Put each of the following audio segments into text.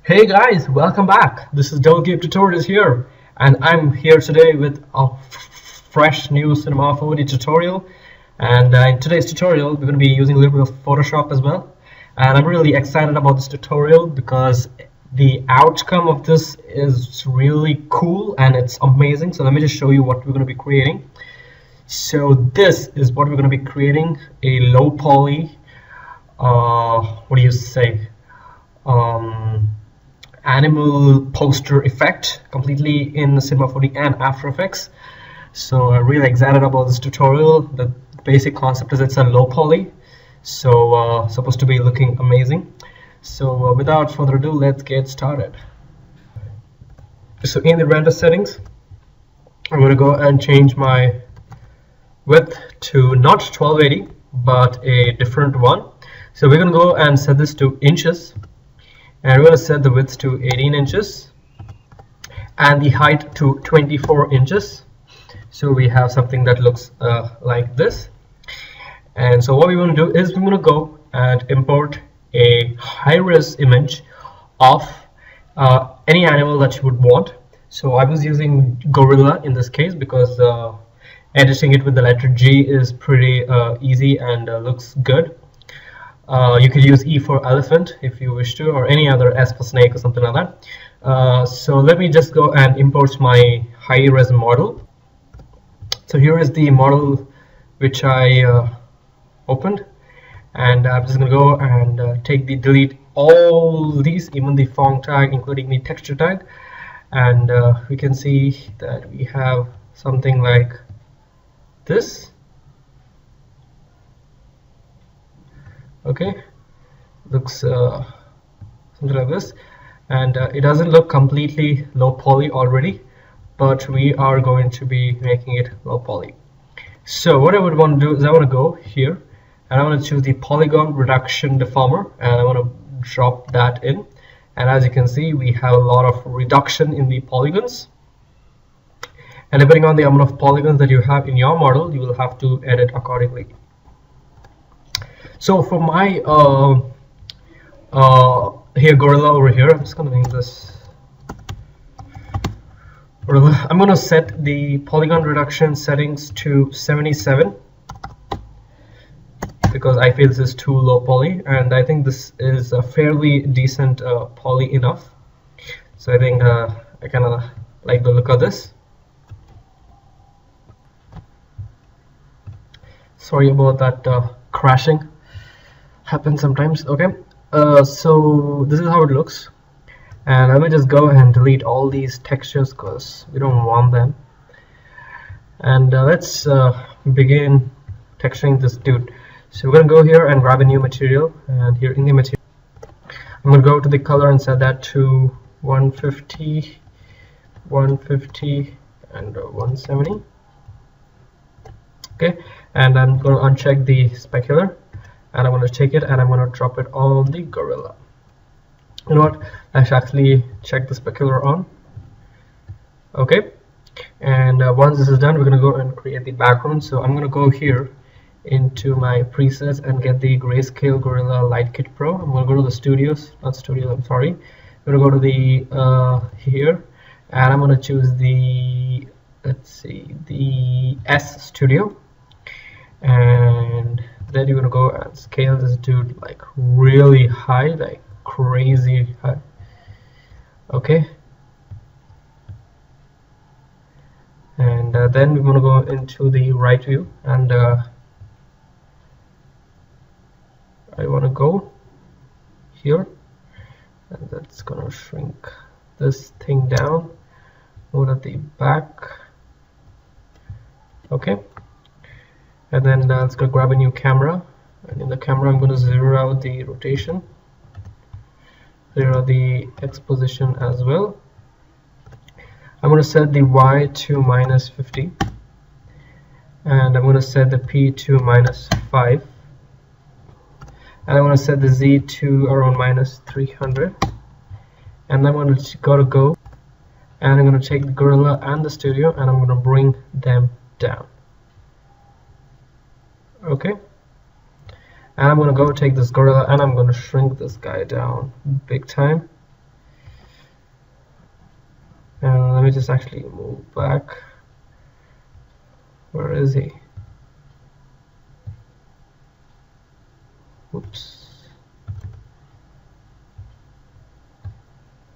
Hey guys, welcome back. This is Game Tutorials here, and I'm here today with a fresh new Cinema 4D tutorial. And in today's tutorial, we're going to be using a little bit of Photoshop as well. And I'm really excited about this tutorial because the outcome of this is really cool and it's amazing. So let me just show you what we're going to be creating. So this is what we're going to be creating: a low poly. What do you say? Animal poster effect completely in Cinema 4D and After Effects. So I'm really excited about this tutorial. The basic concept is it's a low poly, so supposed to be looking amazing. So without further ado, let's get started. So in the render settings, I'm going to go and change my width to not 1280 but a different one. So we're going to go and set this to inches. And we're going to set the width to 18 inches and the height to 24 inches. So we have something that looks like this. And so what we want to do is we're going to go and import a high-res image of any animal that you would want. So I was using gorilla in this case because editing it with the letter G is pretty easy and looks good. You could use E for elephant if you wish to, or any other S for snake or something like that. So let me just go and import my high-res model. So here is the model which I opened, and I'm just going to go and delete all these, even the font tag, including the texture tag, and we can see that we have something like this. Okay, looks something like this, and it doesn't look completely low poly already, but we are going to be making it low poly. So what I would want to do is I want to go here and I want to choose the polygon reduction deformer, and I want to drop that in, and as you can see we have a lot of reduction in the polygons, and depending on the amount of polygons that you have in your model, you will have to edit accordingly. So for my here gorilla over here, I'm just going to name this gorilla. I'm going to set the polygon reduction settings to 77 because I feel this is too low poly, and I think this is a fairly decent poly enough. So I think I kind of like the look of this. Sorry about that crashing. Happens sometimes. Okay, so this is how it looks, and I will just go and delete all these textures because we don't want them. And let's begin texturing this dude. So we're gonna go here and grab a new material, and here in the material I'm gonna go to the color and set that to 150, 150 and 170. Okay, and I'm going to uncheck the specular, and I'm going to take it and I'm going to drop it on the gorilla. You know what, let's actually check the specular on. Okay, and once this is done, we're going to go and create the background. So I'm going to go here into my presets and get the Grayscale Gorilla Light Kit Pro. I'm going to go to the studios, not studios, I'm sorry. I'm going to go to the here, and I'm going to choose the, let's see, the S Studio, and then you're gonna go and scale this dude like really high, like crazy high. Okay, and then we're gonna go into the right view, and I want to go here, and that's gonna shrink this thing down, move at the back. Okay, and then let's go grab a new camera, and in the camera I'm going to zero out the rotation, zero out the exposition as well. I'm going to set the Y to -50, and I'm going to set the P to -5, and I'm going to set the Z to around -300, and I'm going to go and I'm going to take the gorilla and the studio and I'm going to bring them down. Okay, and I'm going to go take this gorilla and I'm going to shrink this guy down big time. me just actually move back. Where is he? Oops.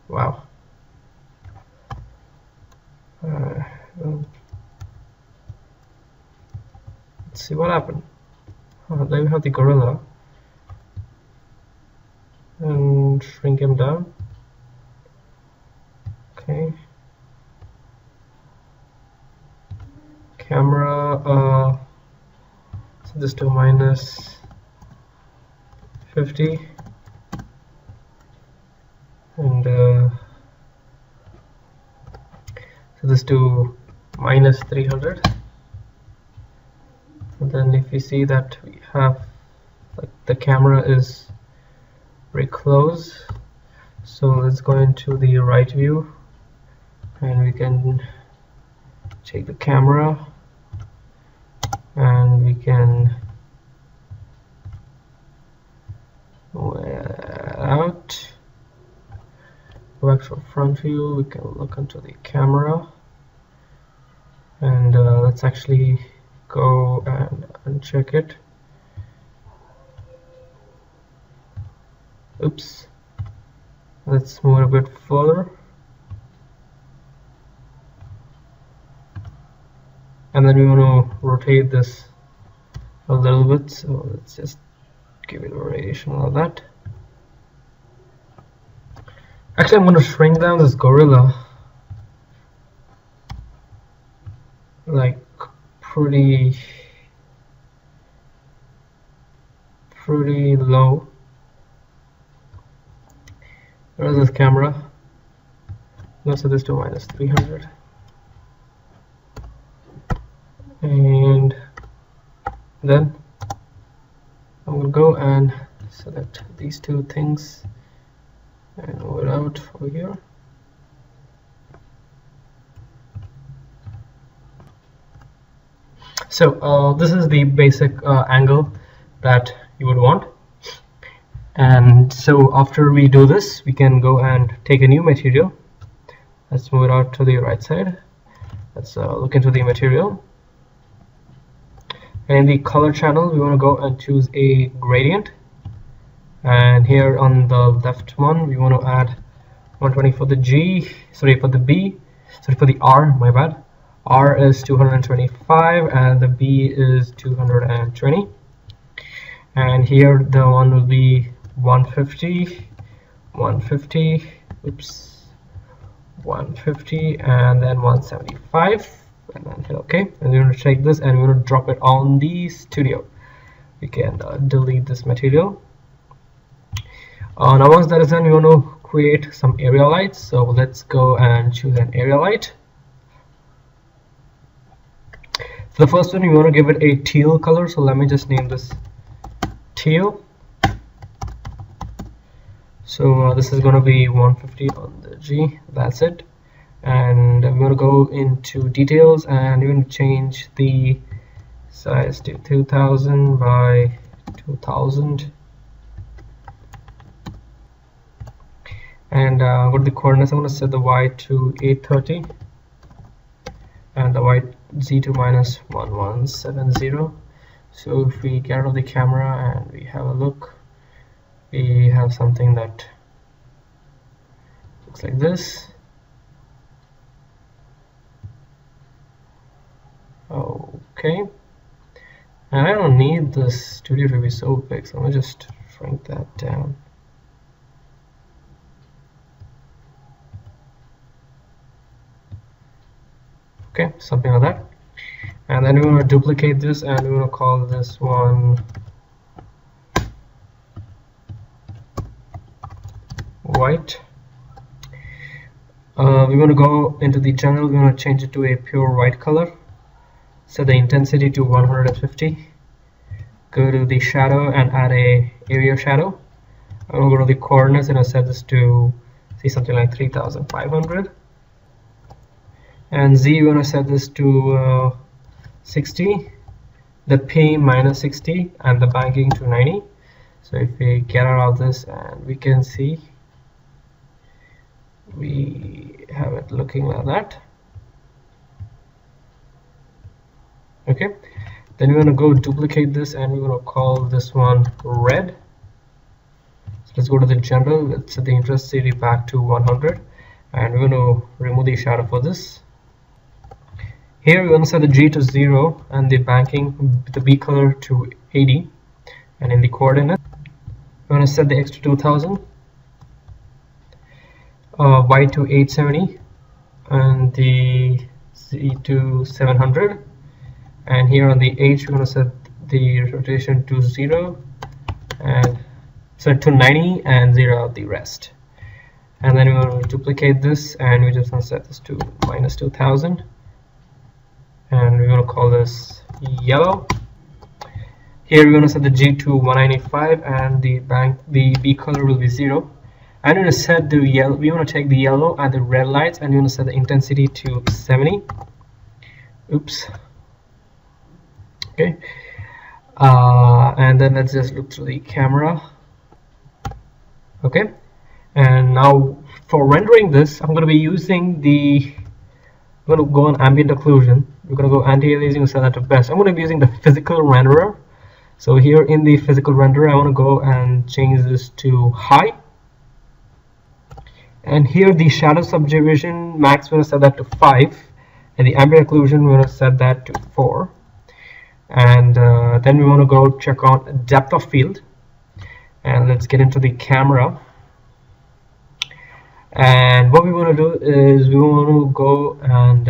Wow. Let's see what happened. There we have the gorilla. And shrink him down. Okay. Camera, set this to -50, and set this to -300. And then if you see that we have, like, the camera is very close, so let's go into the right view and we can take the camera and we can move it out. Go back to front view, we can look into the camera, and let's actually go and uncheck it. Oops. Let's move it a bit further. And then we want to rotate this a little bit, so let's just give it a rotation like that. Actually, I'm going to shrink down this gorilla like pretty low. Where is this camera? Let's set this to -300. And then I'm going to go and select these two things and move it out over here. So this is the basic angle that you would want. And so after we do this, we can go and take a new material. Let's move it out to the right side. Let's look into the material. And in the color channel, we want to go and choose a gradient. And here on the left one, we want to add 120 for the for the R, my bad. R is 225 and the B is 220. And here the one will be 150, 150, and then 175. And then hit OK, and we're going to take this and we're going to drop it on the studio. We can delete this material. Now once that is done, we want to create some area lights. So let's go and choose an area light. For the first one, we want to give it a teal color, so let me just name this teal. So this is going to be 150 on the G, that's it. And we're going to go into details and we're going to change the size to 2000 by 2000. And go to the coordinates. I'm going to set the Y to 830 and the Y Z to -1170. So if we get out of the camera and we have a look, we have something that looks like this. Okay, and I don't need this studio to be so big, so I'm gonna just shrink that down. Okay, something like that. And then we want to duplicate this and we want to call this one white. We want to go into the general, we want to change it to a pure white color. Set the intensity to 150. Go to the shadow and add a area shadow. I'm going to go to the coordinates and I'll set this to something like 3500. And Z, we want to set this to 60. The P -60 and the banking to 90. So if we get out of this and we can see we have it start looking like that. Okay, then we're going to go duplicate this and we're going to call this one red. So let's go to the general, let's set the intensity back to 100, and we're going to remove the shadow for this. Here we're going to set the G to 0 and the banking, the B color to 80, and in the coordinate we're going to set the X to 2000, Y to 870, and the Z to 700, and here on the H we're going to set the rotation to 0 and set to 90 and 0 out the rest. And then we're going to duplicate this and we're just going to set this to minus 2000, and we're going to call this yellow. Here we're going to set the G to 195 and the B color will be 0. I'm going to set the yellow, we want to take the yellow and the red lights and we're going to set the intensity to 70. Oops. Okay. And then let's just look through the camera. Okay. And now for rendering this, I'm going to be using I'm going to go on Ambient Occlusion. We're going to go anti-aliasing and set that to best. I'm going to be using the physical renderer. So here in the physical renderer, I want to go and change this to high. And here the shadow subdivision max, we're going to set that to 5. And the ambient occlusion, we're going to set that to 4. And then we want to go check on depth of field. And let's get into the camera. And what we want to do is we want to go and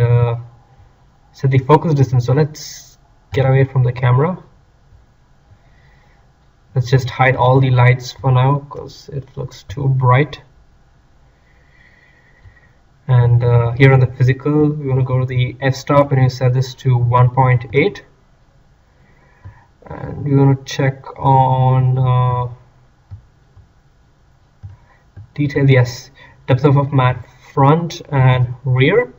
set the focus distance. So let's get away from the camera. Let's just hide all the lights for now because it looks too bright. And here on the physical, we want to go to the f-stop and we set this to 1.8. And we want to check on detail, yes, depth of matte front and rear.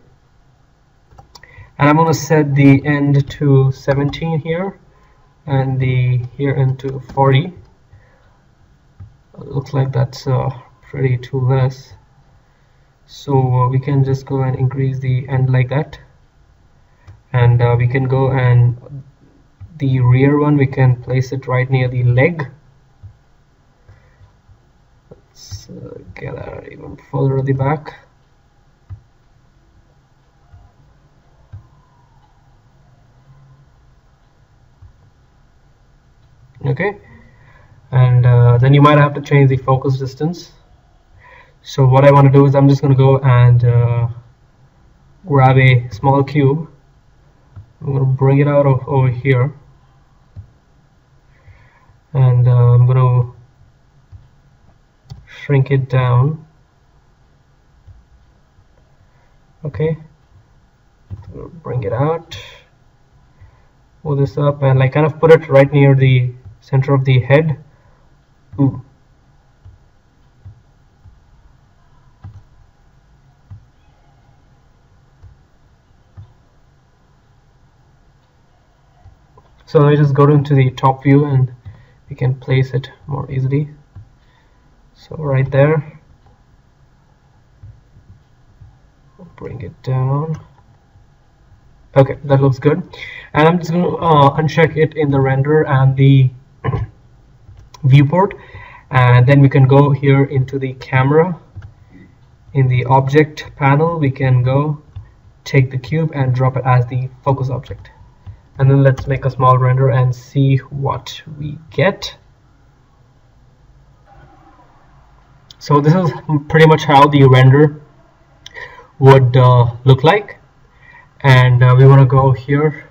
And I'm going to set the end to 17 here and the here end to 40. It looks like that's pretty too less. So we can just go and increase the end like that, and we can go and the rear one we can place it right near the leg. Let's get that even further at the back. Okay, and then you might have to change the focus distance. So what I want to do is I'm just going to go and grab a small cube. I'm going to bring it out over here, and I'm going to shrink it down. Okay, bring it out, pull this up, and like kind of put it right near the center of the head. Ooh. So I just go into the top view and we can place it more easily. So right there, bring it down. Okay, that looks good. And I'm just going to uncheck it in the render and the viewport, and then we can go here into the camera. In the object panel, we can go take the cube and drop it as the focus object. And then let's make a small render and see what we get. So this is pretty much how the render would look like. And we want to go here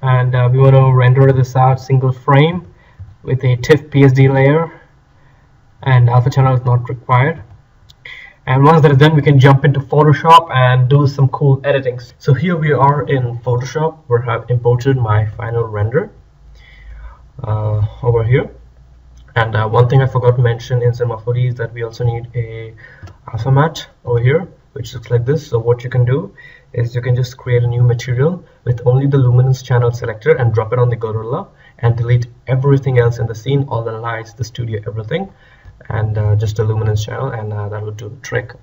and we want to render this out single frame with a TIFF PSD layer, and alpha channel is not required. And once that is done, we can jump into Photoshop and do some cool editing. So here we are in Photoshop, where I've imported my final render over here. And one thing I forgot to mention in Cinema 4D is that we also need a alpha matte over here, which looks like this. So what you can do is you can just create a new material with only the luminance channel selector and drop it on the gorilla and delete everything else in the scene, all the lights, the studio, everything, and just a luminance channel, and that will do the trick.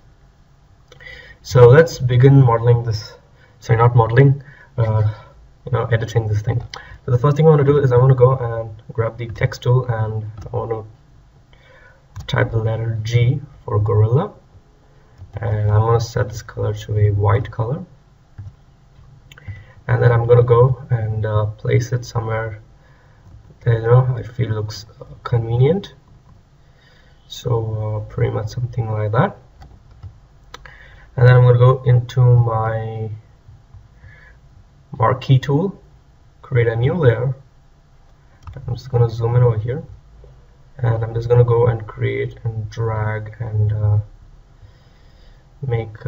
So let's begin modeling this. Sorry, not modeling, editing this thing. So the first thing I want to do is I want to go and grab the text tool, and I want to type the letter G for gorilla, and I want to set this color to a white color, and then I'm going to go and place it somewhere that I feel looks convenient. So pretty much something like that. And then I'm going to go into my marquee tool, create a new layer. I'm just going to zoom in over here, and I'm just going to go and create and drag and make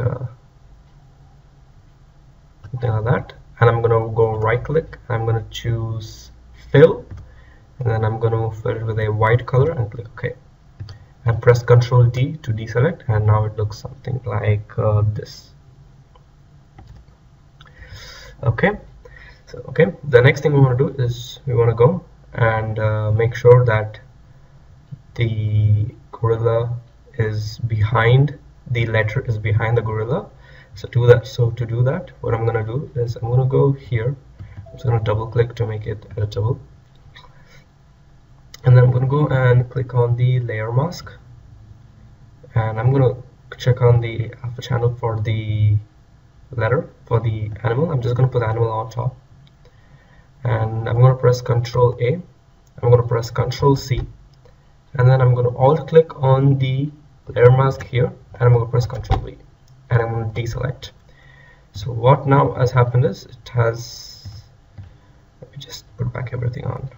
something like that. And I'm going to go right click, I'm going to choose fill, and then I'm going to fill it with a white color and click OK. And press Ctrl D to deselect, and now it looks something like this. Okay, so the next thing we want to do is we want to go and make sure that the gorilla is behind, the letter is behind the gorilla. So to do that, what I'm going to do is I'm going to go here, I'm just going to double click to make it editable, and then I'm going to go and click on the layer mask, and I'm going to check on the alpha channel for the letter, for the animal. I'm just going to put animal on top, and I'm going to press Ctrl A, I'm going to press Ctrl C, and then I'm going to alt click on the layer mask here, and I'm going to press Ctrl V, and I'm going to deselect. So what now has happened is it has, let me just put back everything on.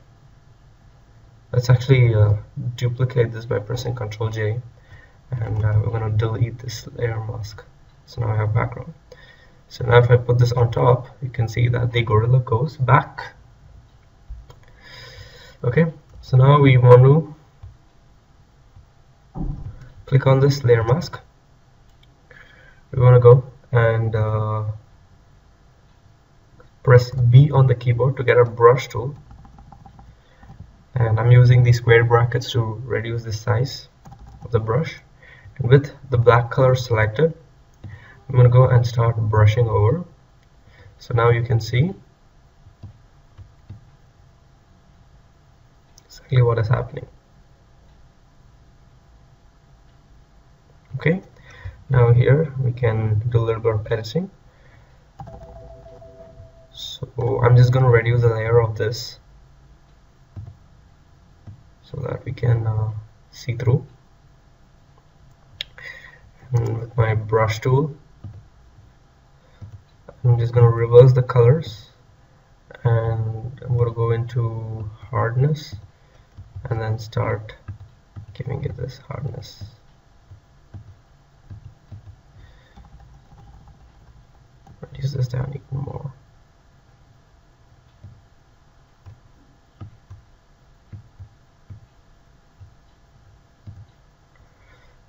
Let's actually duplicate this by pressing Ctrl J, and we're going to delete this layer mask. So now I have background. So now if I put this on top, you can see that the gorilla goes back. Okay, so now we want to click on this layer mask. We want to go and press B on the keyboard to get a brush tool. And I'm using the square brackets to reduce the size of the brush, and with the black color selected, I'm going to go and start brushing over. So now you can see exactly what is happening. Okay, now here we can do a little bit of editing. So I'm just going to reduce the layer of this so that we can see through. And with my brush tool, I'm just going to reverse the colors, and I'm going to go into hardness and then start giving it this hardness. Reduce this down even more.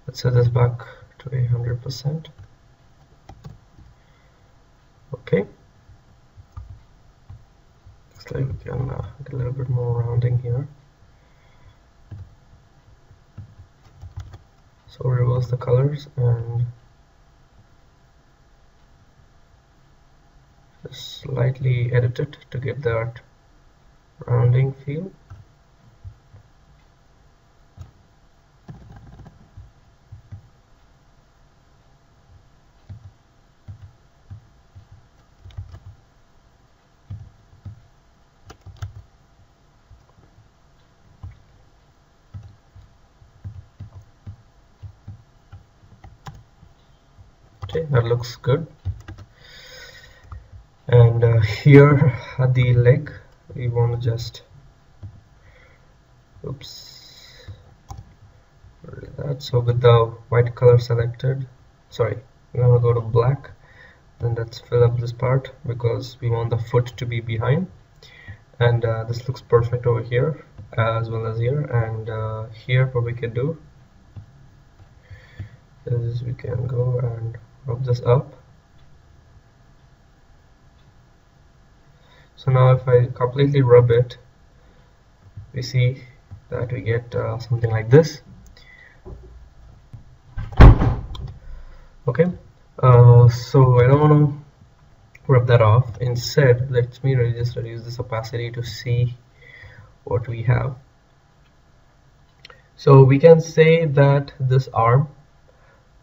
Let's set this back to 100%. Okay. Looks like we can get a little bit more rounding here. So reverse the colors and just slightly edit it to get that rounding feel. Okay, that looks good. And here at the leg, we want to just that. So with the white color selected, sorry, we're going to go to black, and let's fill up this part because we want the foot to be behind. And this looks perfect over here as well as here. And here what we can do is we can go and rub this up. So now if I completely rub it, we see that we get something like this. Okay, So I don't want to rub that off. Instead, let me just reduce this opacity to see what we have. So we can say that this arm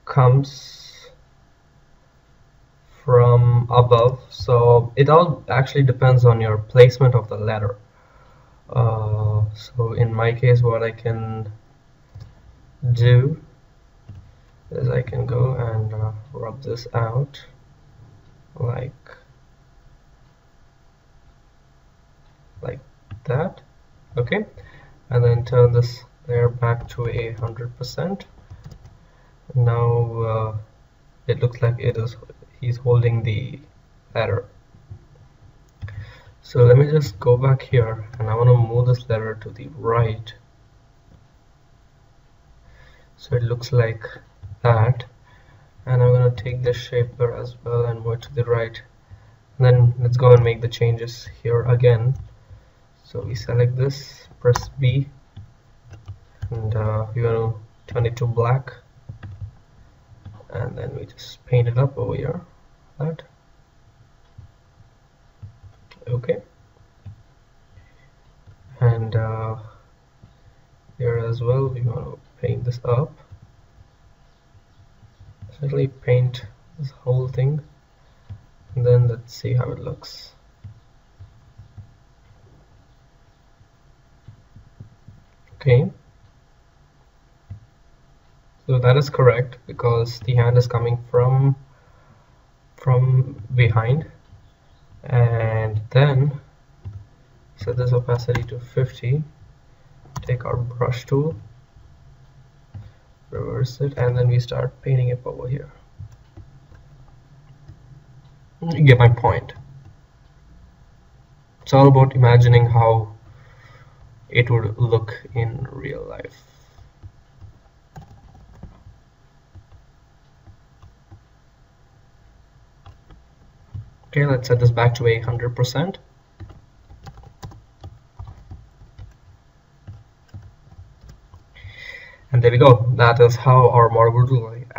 comes from above, so it all actually depends on your placement of the letter. So in my case, what I can do is I can go and rub this out like that, okay, and then turn this layer back to 100%. Now it looks like he's holding the letter. So let me just go back here, and I want to move this letter to the right, so it looks like that. And I'm going to take this shaper as well and move it to the right. And then let's go and make the changes here again. So we select this, press B, and we want to turn it to black, and then we just paint it up over here, that. Okay, and here as well we want to paint this up. Certainly paint this whole thing, and then let's see how it looks. Okay, so that is correct because the hand is coming from behind. And then set this opacity to 50, take our brush tool, reverse it, and then we start painting it over here. You get my point. It's all about imagining how it would look in real life. Okay, let's set this back to 100%. And there we go. That is how our model would look like.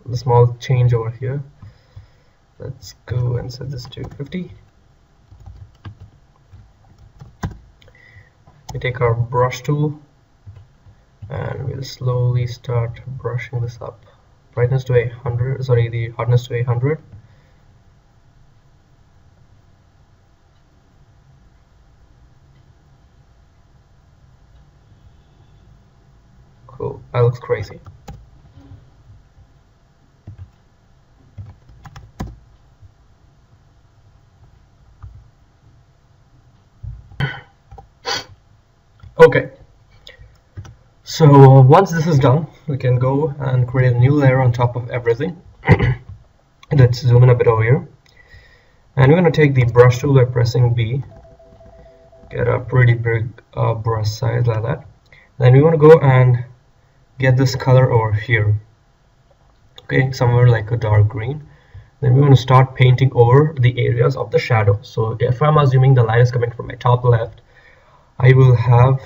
The small change over here. Let's go and set this to 50. We take our brush tool and we'll slowly start brushing this up. Brightness to 100, sorry, the hardness to 100. Cool, that looks crazy. Okay, so once this is done, we can go and create a new layer on top of everything. Let's zoom in a bit over here, and we're going to take the brush tool by pressing B, get a pretty big brush size like that. Then we want to go and get this color over here, okay, somewhere like a dark green. Then we want to start painting over the areas of the shadow. So if I'm assuming the light is coming from my top left, I will have,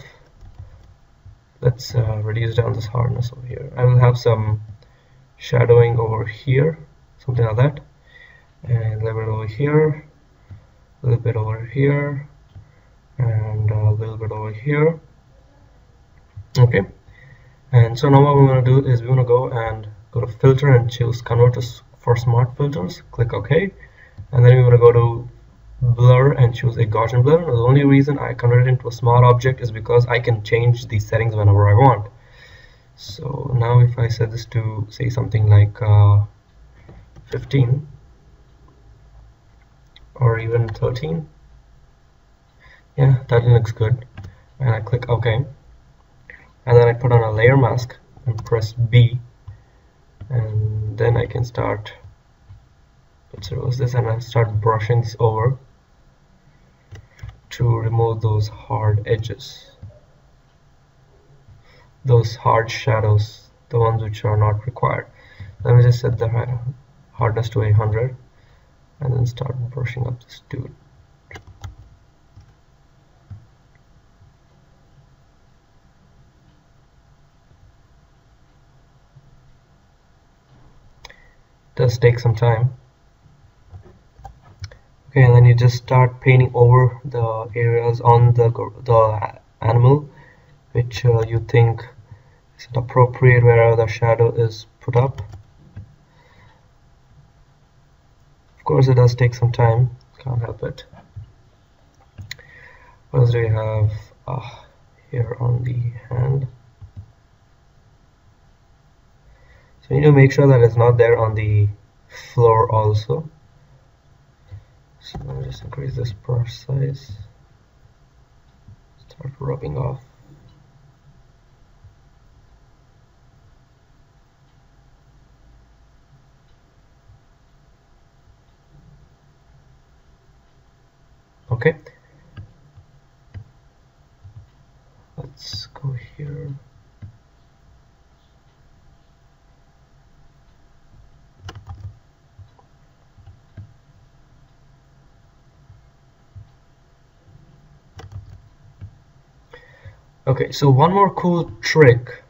let's reduce down this hardness over here. I will have some shadowing over here, something like that, and a little bit over here, a little bit over here, and a little bit over here. Okay, and so now what we want to do is we want to go and go to filter and choose convert for smart filters, click OK, and then we want to go to blur and choose a Gaussian blur. The only reason I convert it into a smart object is because I can change these settings whenever I want. So now if I set this to say something like 15 or even 13, yeah, that looks good, and I click OK, and then I put on a layer mask and press B, and then I can start, let's reverse this, and I start brushing this over to remove those hard edges, those hard shadows, the ones which are not required. Let me just set the hardness to 100 and then start brushing up this dude. does take some time. Okay, and then you just start painting over the areas on the animal which you think is appropriate wherever the shadow is put up. Of course, it does take some time, can't help it. What else do we have here on the hand? So you need to make sure that it's not there on the floor also. So I'll just increase this brush size. Start rubbing off. Okay. Let's go here. Okay, so one more cool trick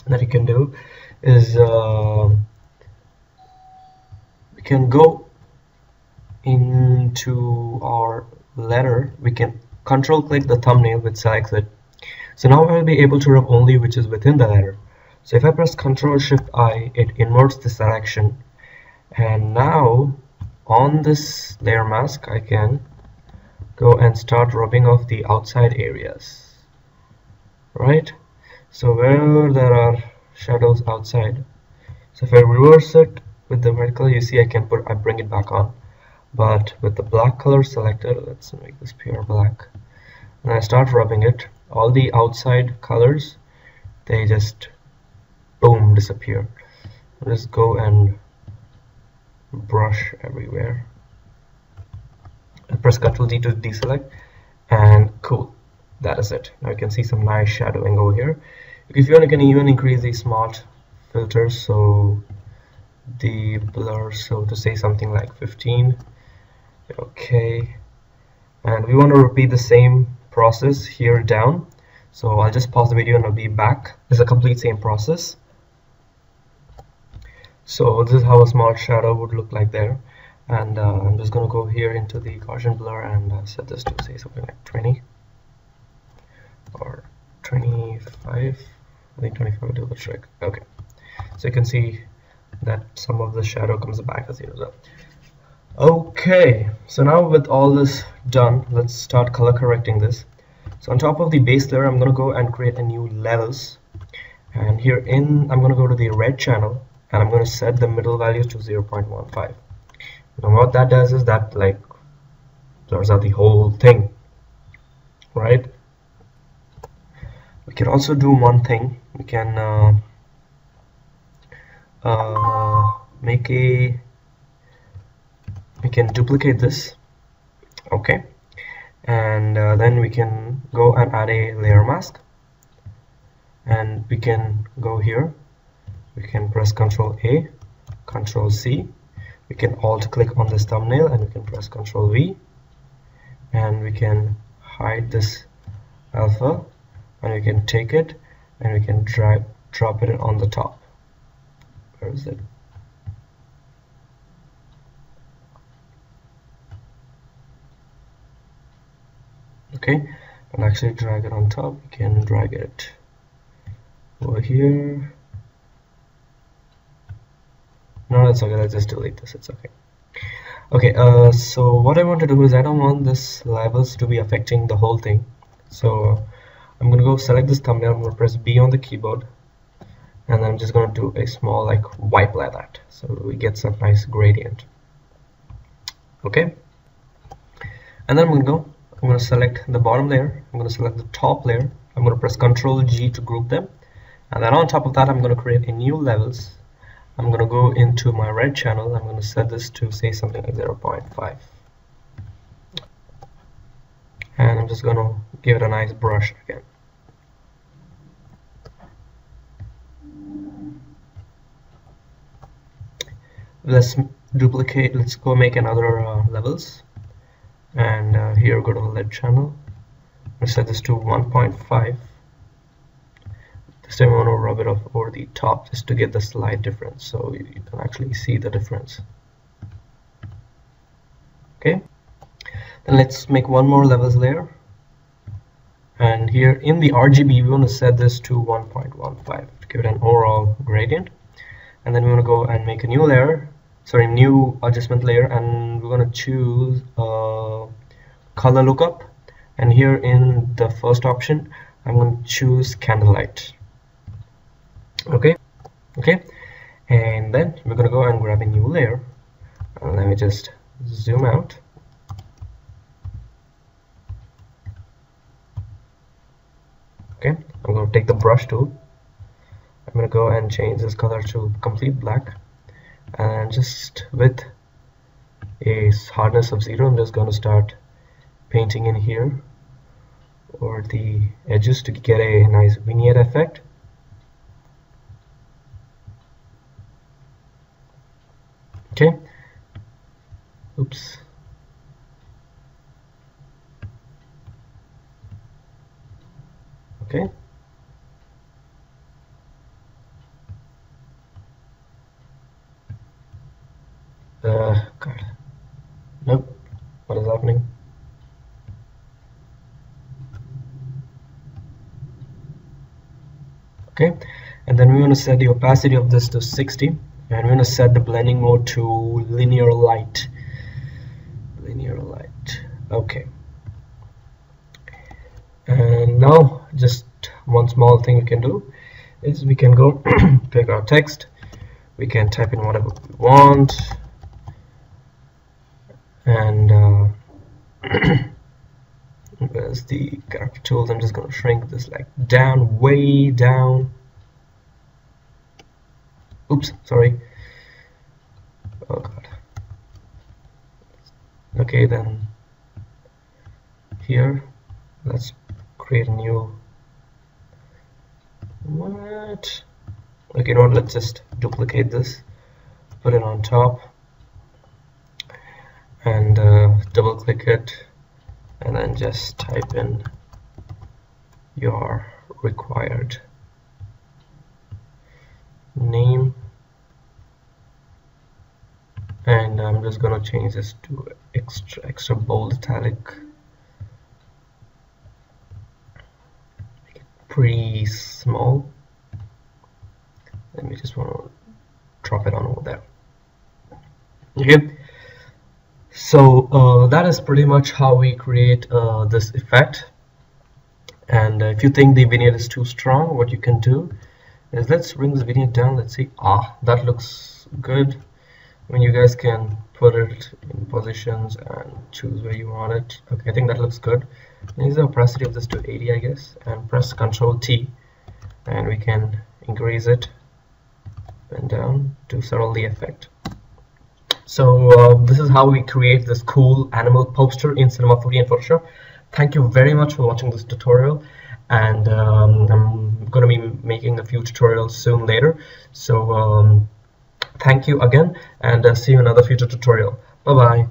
that you can do is we can go into our letter. We can control click the thumbnail which selects it. So now I'll be able to rub only which is within the letter. So if I press Ctrl Shift I, it inverts the selection, and now on this layer mask I can go and start rubbing off the outside areas, right? So where there are shadows outside, so if I reverse it with the red color, you see I bring it back on. But with the black color selected, let's make this pure black, and I start rubbing it, all the outside colors, they just boom disappear. I'll just go and brush everywhere. I press Ctrl D to deselect, and cool, that is it. Now you can see some nice shadowing over here. If you want, you can even increase the smart filters, so the blur, so to say something like 15. Okay, and we want to repeat the same process here down, so I'll just pause the video and I'll be back. It's a complete same process. So this is how a smart shadow would look like there. And I'm just going to go here into the Gaussian blur and set this to say something like 20 or 25. I think 25 will do the trick. Okay, so you can see that some of the shadow comes back as you know. Okay, so now with all this done, let's start color correcting this. So on top of the base layer, I'm going to go and create a new levels, and here I'm going to go to the red channel and I'm going to set the middle value to 0.15. Now what that does is that like blurs out the whole thing, right? We can also do one thing. We can we can duplicate this, okay, and then we can go and add a layer mask, and we can go here, we can press Ctrl A, Ctrl C, we can alt click on this thumbnail and we can press Ctrl V, and we can hide this alpha, and we can take it and we can drop it on the top. Where is it? Okay, and actually drag it on top. We can drag it over here. No, that's okay, let's just delete this, it's okay. Okay, so what I want to do is I don't want this levels to be affecting the whole thing. So I'm going to go select this thumbnail, I'm going to press B on the keyboard, and then I'm just going to do a small like wipe like that, so we get some nice gradient. Okay, and then I'm going to select the bottom layer, I'm going to select the top layer, I'm going to press Ctrl G to group them, and then on top of that I'm going to create a new levels. I'm going to go into my red channel, I'm going to set this to say something like 0.5, and I'm just going to give it a nice brush again. Let's duplicate, let's go make another levels, and here go to the lead channel, I'll set this to 1.5, This time I want to rub it off over the top just to get the slight difference, so you can actually see the difference. Okay, then let's make one more levels layer, and here in the RGB we want to set this to 1.15 to give it an overall gradient. And then we want to go and make a new layer, new adjustment layer, and we're going to choose color lookup, and here in the first option I'm going to choose candlelight. Okay, and then we're going to go and grab a new layer, and let me just zoom out. Okay, I'm going to take the brush tool. I'm going to go and change this color to complete black, and just with a hardness of 0 I'm just going to start painting in here or the edges to get a nice vignette effect. Okay, oops. Okay, God, nope, what is happening? Okay, and then we want to set the opacity of this to 60, and we're going to set the blending mode to linear light. Okay, and now just one small thing we can do is we can go pick our text, we can type in whatever we want, and where's the character tools? I'm just going to shrink this like down, way down. Oops, sorry. Oh god. Okay, then here let's create a new what? Okay, you know what, let's just duplicate this, put it on top, and double click it, and then just type in your required name, and I'm just gonna change this to extra bold italic, make it pretty small. Let me just want to drop it on over there. Okay, so that is pretty much how we create this effect. And if you think the vignette is too strong, what you can do is let's bring this vignette down. Let's see, that looks good. I mean, you guys can put it in positions and choose where you want it. Okay, I think that looks good. Raise the opacity of this to 80, I guess, and press Ctrl T, and we can increase it and down to settle the effect. So this is how we create this cool animal poster in Cinema 4D and Photoshop. Thank you very much for watching this tutorial, and I'm going to be making a few tutorials soon later. So thank you again, and see you in another future tutorial. Bye bye.